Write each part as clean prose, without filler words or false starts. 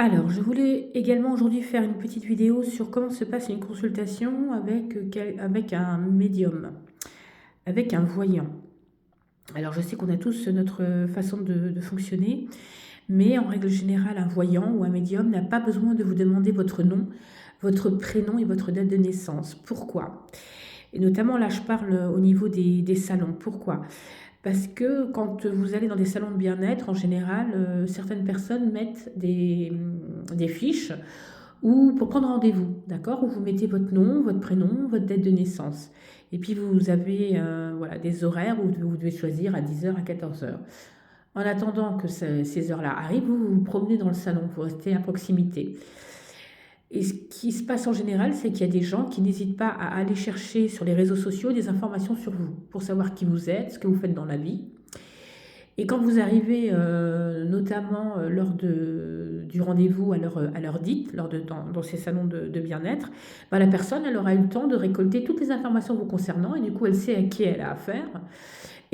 Alors, je voulais également aujourd'hui faire une petite vidéo sur comment se passe une consultation avec un médium, avec un voyant. Alors, je sais qu'on a tous notre façon de fonctionner, mais en règle générale, un voyant ou un médium n'a pas besoin de vous demander votre nom, votre prénom et votre date de naissance. Pourquoi? Et notamment, là, je parle au niveau des salons. Pourquoi? Parce que quand vous allez dans des salons de bien-être, en général, certaines personnes mettent des fiches ou pour prendre rendez-vous, d'accord? Où vous mettez votre nom, votre prénom, votre date de naissance. Et puis vous avez voilà, des horaires où vous devez choisir à 10 heures, à 14 heures. En attendant que ces heures-là arrivent, vous vous promenez dans le salon, vous restez à proximité. Et ce qui se passe en général, c'est qu'il y a des gens qui n'hésitent pas à aller chercher sur les réseaux sociaux des informations sur vous, pour savoir qui vous êtes, ce que vous faites dans la vie. Et quand vous arrivez, notamment lors du rendez-vous à l'heure dite, dans ces salons de bien-être, bah, la personne, elle aura eu le temps de récolter toutes les informations vous concernant et du coup, elle sait à qui elle a affaire.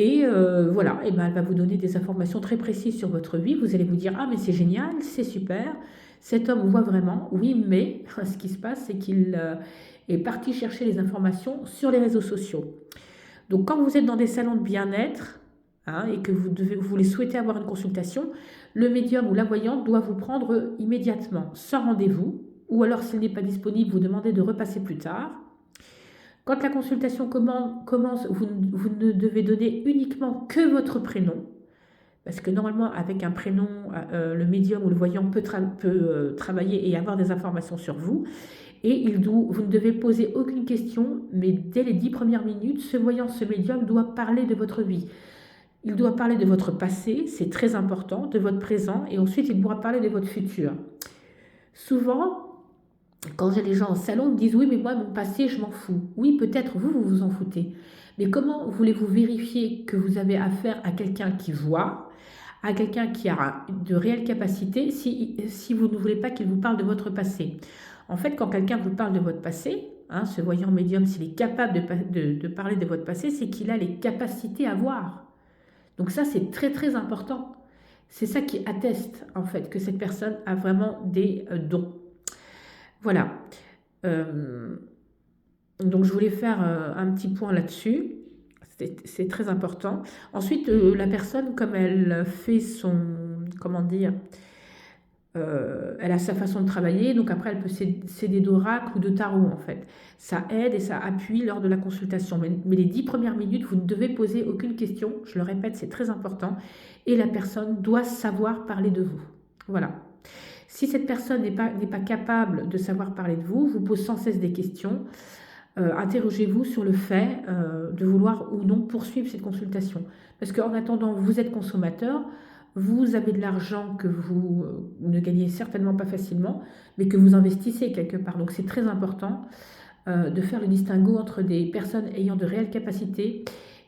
Et voilà, et ben, elle va vous donner des informations très précises sur votre vie. Vous allez vous dire, ah mais c'est génial, c'est super, cet homme voit vraiment. Oui, mais ce qui se passe, c'est qu'il est parti chercher les informations sur les réseaux sociaux. Donc quand vous êtes dans des salons de bien-être, hein, et que vous voulez souhaiter avoir une consultation, le médium ou la voyante doit vous prendre immédiatement, sans rendez-vous, ou alors s'il n'est pas disponible, vous demandez de repasser plus tard. Quand la consultation commence, vous ne devez donner uniquement que votre prénom, parce que normalement, avec un prénom, le médium ou le voyant peut travailler et avoir des informations sur vous. Et vous ne devez poser aucune question, mais dès les 10 premières minutes, ce voyant, ce médium doit parler de votre vie. Il doit parler de votre passé, c'est très important, de votre présent, et ensuite il pourra parler de votre futur. Souvent, quand j'ai les gens en salon, ils me disent oui, mais moi, mon passé, je m'en fous. Oui, peut-être vous vous en foutez. Mais comment voulez-vous vérifier que vous avez affaire à quelqu'un qui voit, à quelqu'un qui a de réelles capacités, si vous ne voulez pas qu'il vous parle de votre passé? En fait, quand quelqu'un vous parle de votre passé, hein, ce voyant médium, s'il est capable de parler de votre passé, c'est qu'il a les capacités à voir. Donc ça, c'est très très important. C'est ça qui atteste en fait que cette personne a vraiment des dons. Voilà. Euh, donc je voulais faire un petit point là-dessus. C'est très important. Ensuite, la personne, comme elle fait son, comment dire, elle a sa façon de travailler, donc après elle peut s'aider d'oracle ou de tarot en fait. Ça aide et ça appuie lors de la consultation. Mais les 10 premières minutes, vous ne devez poser aucune question. Je le répète, c'est très important. Et la personne doit savoir parler de vous. Voilà. Si cette personne n'est pas capable de savoir parler de vous, vous pose sans cesse des questions. Interrogez-vous sur le fait de vouloir ou non poursuivre cette consultation. Parce qu'en attendant, vous êtes consommateur, vous avez de l'argent que vous ne gagnez certainement pas facilement, mais que vous investissez quelque part. Donc c'est très important de faire le distinguo entre des personnes ayant de réelles capacités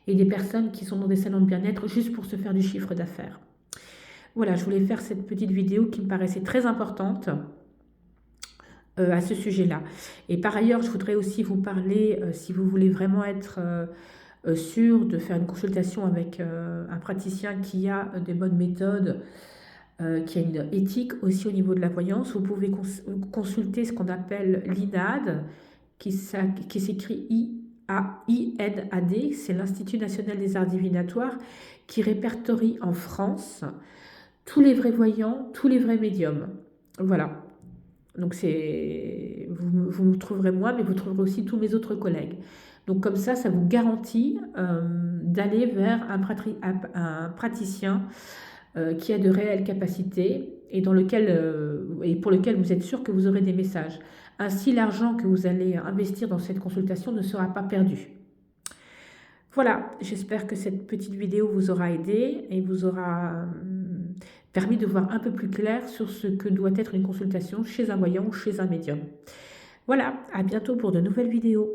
et des personnes qui sont dans des salons de bien-être juste pour se faire du chiffre d'affaires. Voilà, je voulais faire cette petite vidéo qui me paraissait très importante à ce sujet-là. Et par ailleurs, je voudrais aussi vous parler, si vous voulez vraiment être sûr de faire une consultation avec un praticien qui a des bonnes méthodes, qui a une éthique aussi au niveau de la voyance, vous pouvez consulter ce qu'on appelle l'INAD, qui s'écrit INAD, c'est l'Institut national des arts divinatoires, qui répertorie en France tous les vrais voyants, tous les vrais médiums. Voilà. Donc vous me trouverez moi, mais vous trouverez aussi tous mes autres collègues. Donc comme ça vous garantit d'aller vers un praticien qui a de réelles capacités et et pour lequel vous êtes sûr que vous aurez des messages. Ainsi, l'argent que vous allez investir dans cette consultation ne sera pas perdu. Voilà, j'espère que cette petite vidéo vous aura aidé et vous aura permis de voir un peu plus clair sur ce que doit être une consultation chez un voyant ou chez un médium. Voilà, à bientôt pour de nouvelles vidéos.